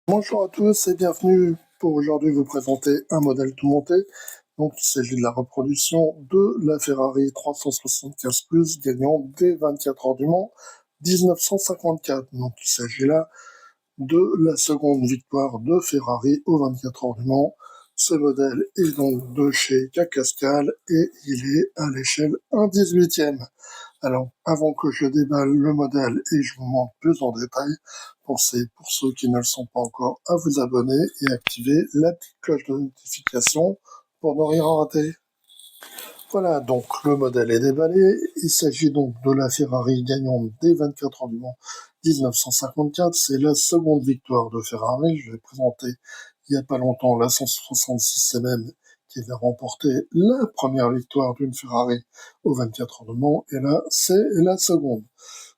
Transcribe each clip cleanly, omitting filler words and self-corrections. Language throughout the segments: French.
Bonjour à tous et bienvenue pour aujourd'hui vous présenter un modèle tout monté. Donc il s'agit de la reproduction de la Ferrari 375 Plus gagnant des 24 heures du Mans 1954. Donc il s'agit là de la seconde victoire de Ferrari aux 24 heures du Mans. Ce modèle est donc de chez Cacascal et il est à l'échelle 1/18e. Alors, avant que je déballe le modèle et je vous montre plus en détail, pensez, pour ceux qui ne le sont pas encore, à vous abonner et activer la petite cloche de notification pour ne rien rater. Voilà, donc le modèle est déballé. Il s'agit donc de la Ferrari gagnante des 24 heures du Mans 1954. C'est la seconde victoire de Ferrari. Je l'ai présenté il n'y a pas longtemps la 166 MM qui avait remporté la première victoire d'une Ferrari aux 24 heures du Mans. Et là, c'est la seconde.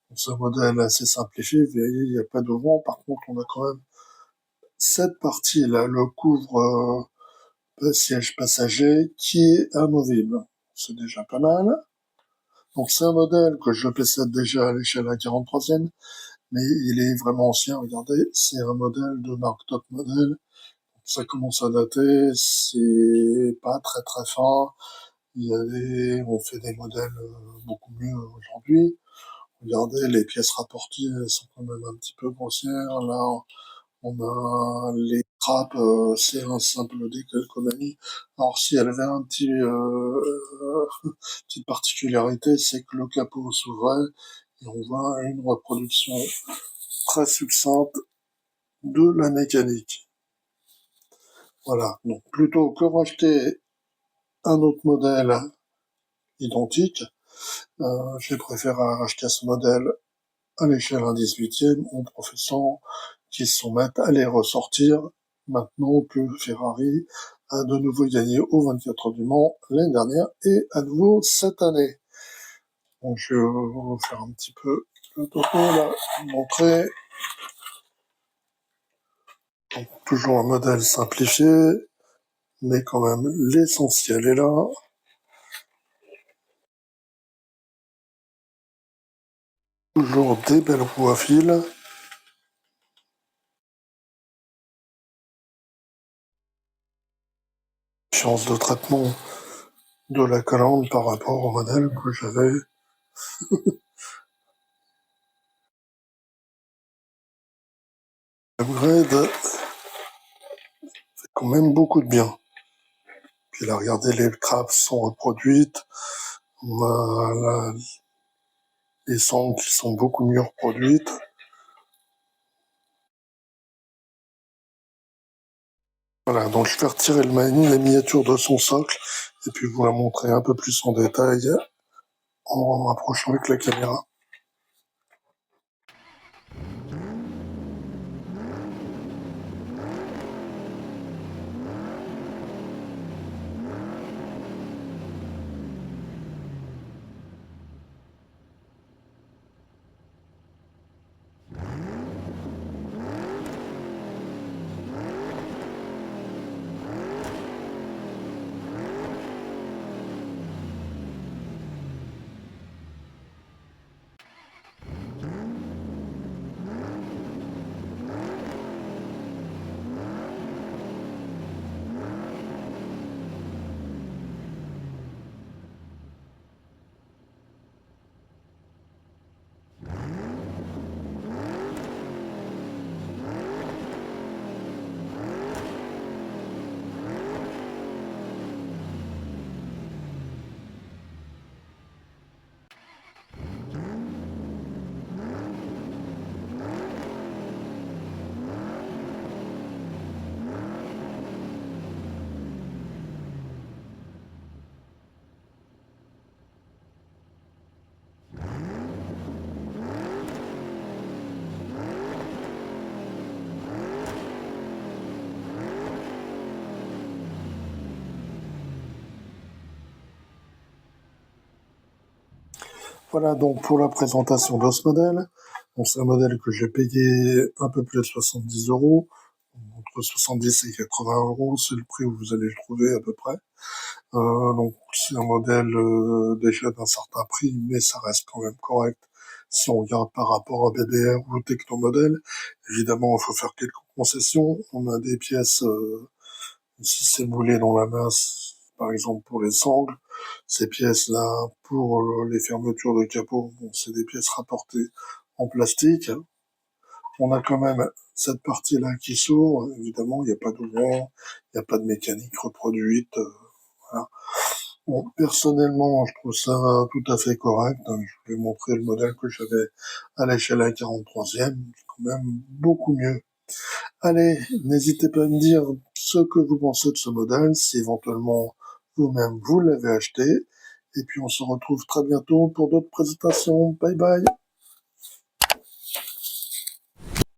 Donc, ce modèle assez simplifié, vous voyez, il n'y a pas de vent. Par contre, on a quand même cette partie-là, le couvre siège passager qui est amovible. C'est déjà pas mal. Donc c'est un modèle que je possède déjà à l'échelle à 43e, mais il est vraiment ancien, regardez, c'est un modèle de marque top modèle. Ça commence à dater, c'est pas très très fin. On fait des modèles beaucoup mieux aujourd'hui. Regardez, les pièces rapportées elles sont quand même un petit peu grossières. Là, on a les trappes, c'est un simple décalcomanie. Alors si elle avait un petite particularité, c'est que le capot s'ouvrait et on voit une reproduction très succincte de la mécanique. Voilà, donc plutôt que racheter un autre modèle identique, j'ai préféré racheter ce modèle à l'échelle 1/18e en professant qu'ils se mettent à les ressortir maintenant que Ferrari a de nouveau gagné aux 24 heures du Mans l'année dernière et à nouveau cette année. Donc je vais vous faire un petit peu le topo là, vous montrer. Donc, toujours un modèle simplifié, mais quand même l'essentiel est là. Toujours des belles roues à fil. Chance de traitement de la calandre par rapport au modèle que j'avais. Upgrade fait quand même beaucoup de bien. Puis là, regardez, les crabes sont reproduites. On a là, les sangles qui sont beaucoup mieux reproduites. Voilà, donc je vais retirer la miniature de son socle et puis vous la montrer un peu plus en détail en rapprochant avec la caméra. Voilà donc pour la présentation de ce modèle. Donc c'est un modèle que j'ai payé un peu plus de 70 euros. Entre 70 et 80 euros, c'est le prix où vous allez le trouver à peu près. Donc c'est un modèle déjà d'un certain prix, mais ça reste quand même correct. Si on regarde par rapport à BBR ou Technomodèle, évidemment, il faut faire quelques concessions. On a des pièces, si c'est moulé dans la masse, par exemple pour les sangles, ces pièces-là, pour les fermetures de capot, bon, c'est des pièces rapportées en plastique. On a quand même cette partie-là qui s'ouvre. Évidemment, il n'y a pas de vent, il n'y a pas de mécanique reproduite. Voilà. Bon, personnellement, je trouve ça tout à fait correct. Je vais montrer le modèle que j'avais à l'échelle 1/43e. C'est quand même beaucoup mieux. Allez, n'hésitez pas à me dire ce que vous pensez de ce modèle, si éventuellement vous-même vous l'avez acheté. Et puis on se retrouve très bientôt pour d'autres présentations. Bye bye.